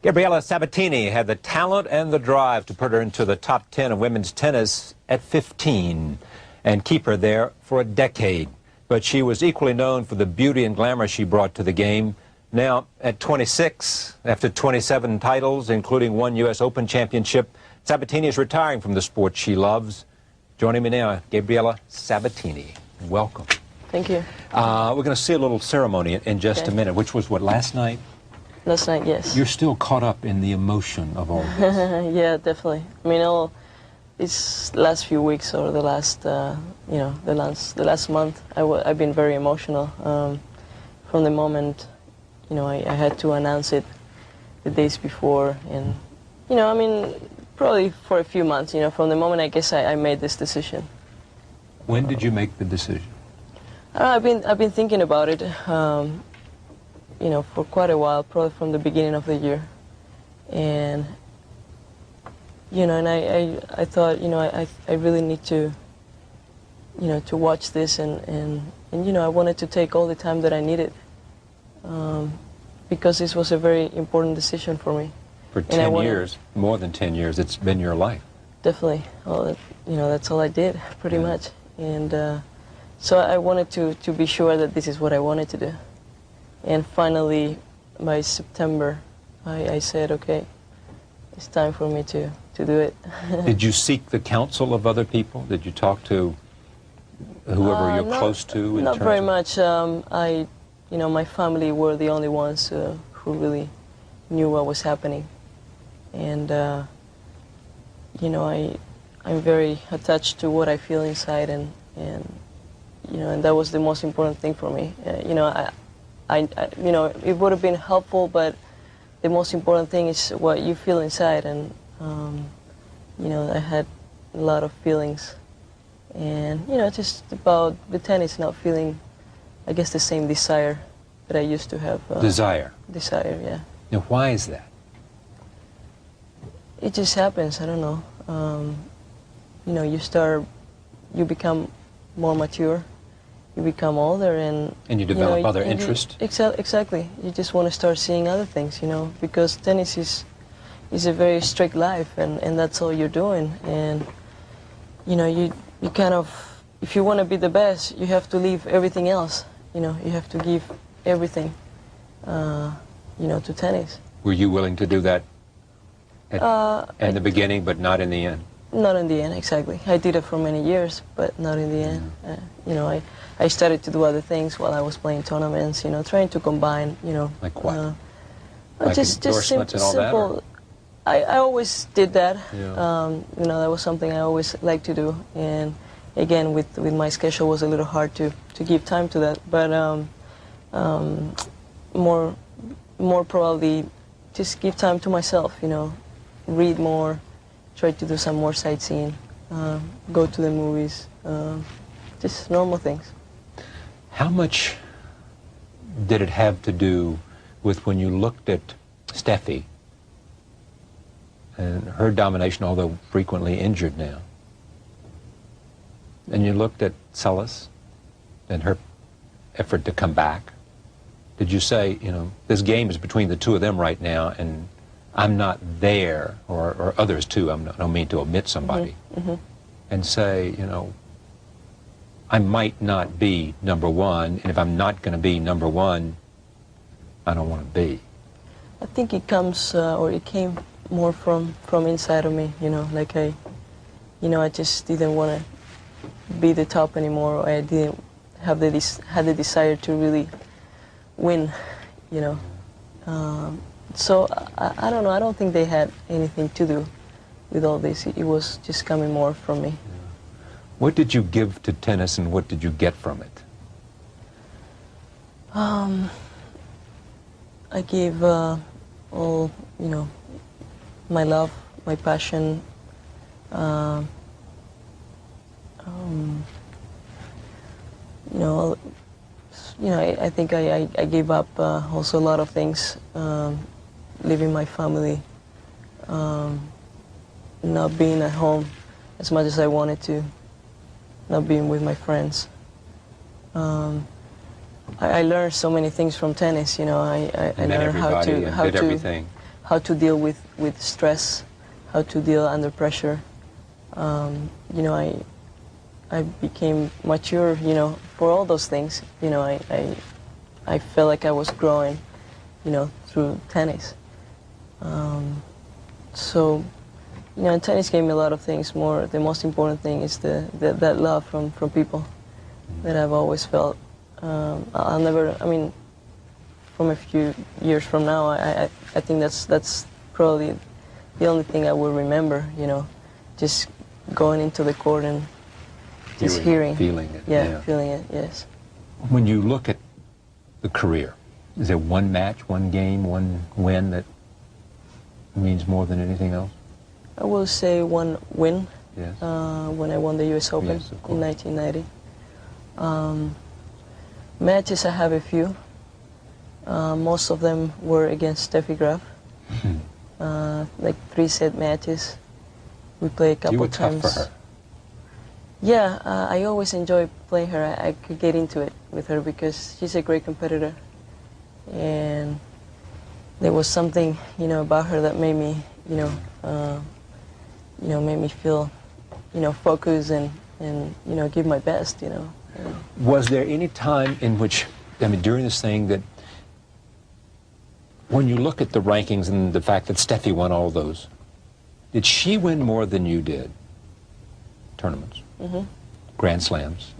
Gabriela Sabatini had the talent and the drive to put her into the top 10 of women's tennis at 15 and keep her there for a decade. But she was equally known for the beauty and glamour she brought to the game. Now, at 26, after 27 titles, including one U.S. Open championship, Sabatini is retiring from the sport she loves. Joining me now, Gabriela Sabatini. Welcome. Thank you. We're going to see a little ceremony in just a minute, which was what, last night? Last night, yes. You're still caught up in the emotion of all this. Yeah, definitely. I mean, all these last few weeks or the last, the last month, I've been very emotional. From the moment, I had to announce it the days before, and I mean, probably for a few months. From the moment I guess I made this decision. When did you make the decision? I've been thinking about it. For quite a while, probably from the beginning of the year, and I thought, I really need to, to watch this, and I wanted to take all the time that I needed, because this was a very important decision for me. For 10 years, more than 10 years, it's been your life. Definitely. Well, that's all I did, pretty much, and so I wanted to be sure that this is what I wanted to do. And finally, by September, I said, okay, it's time for me to do it. Did you seek the counsel of other people? Did you talk to whoever you're close to? Not very much. My family were the only ones who really knew what was happening. And, I'm very attached to what I feel inside, and that was the most important thing for me. It would have been helpful, but the most important thing is what you feel inside, and I had a lot of feelings, and just about the tennis, not feeling, I guess, the same desire that I used to have. Desire? Desire, yeah. Now, why is that? It just happens, I don't know. You become more mature. You become older, and you develop other interests. Exactly. You just want to start seeing other things, because tennis is a very strict life, and that's all you're doing. And you kind of, if you want to be the best, you have to leave everything else. You have to give everything, to tennis. Were you willing to do that in the beginning, but not in the end? Not in the end, exactly. I did it for many years, but not in the end. I started to do other things while I was playing tournaments, trying to combine, Like what? Like just endorsements and all simple. I always did that. Yeah. That was something I always liked to do. And again, with my schedule, it was a little hard to give time to that. But more probably just give time to myself, read more, try to do some more sightseeing, go to the movies, just normal things. How much did it have to do with when you looked at Steffi and her domination, although frequently injured now, and you looked at Celis and her effort to come back? Did you say, this game is between the two of them right now, and I'm not there, or others too, I don't mean to omit somebody, and say, I might not be number one, and if I'm not going to be number one, I don't want to be? I think it comes, or it came more from inside of me, like I just didn't want to be the top anymore, or I didn't have had the desire to really win, So I don't know, I don't think they had anything to do with all this. It was just coming more from me. What did you give to tennis, and what did you get from it? I gave all, my love, my passion. I think I gave up also a lot of things, leaving my family, not being at home as much as I wanted to, not being with my friends. I learned so many things from tennis. I learned how how to deal with stress, how to deal under pressure. You know, I became mature, you know, for all those things. You know, I felt like I was growing, you know, through tennis. So, you know, tennis gave me a lot of things. The most important thing is that love from people that I've always felt. I'll never, I mean, from a few years from now, I think that's probably the only thing I will remember, you know, just going into the court and just hearing. Feeling it. Yeah, feeling it, yes. When you look at the career, is there one match, one game, one win that means more than anything else? I will say one win. Yes. When I won the U.S. Open in 1990. Matches, I have a few. Most of them were against Steffi Graf. Like 3-set matches. We played a couple You were times. tough for her. Yeah, I always enjoy playing her. I could get into it with her because she's a great competitor. And there was something, you know, about her that made me, made me feel, you know, focus and you know, give my best, you know. Was there any time in which, I mean, during this thing that, when you look at the rankings and the fact that Steffi won all those, did she win more than you did? Tournaments, Grand Slams.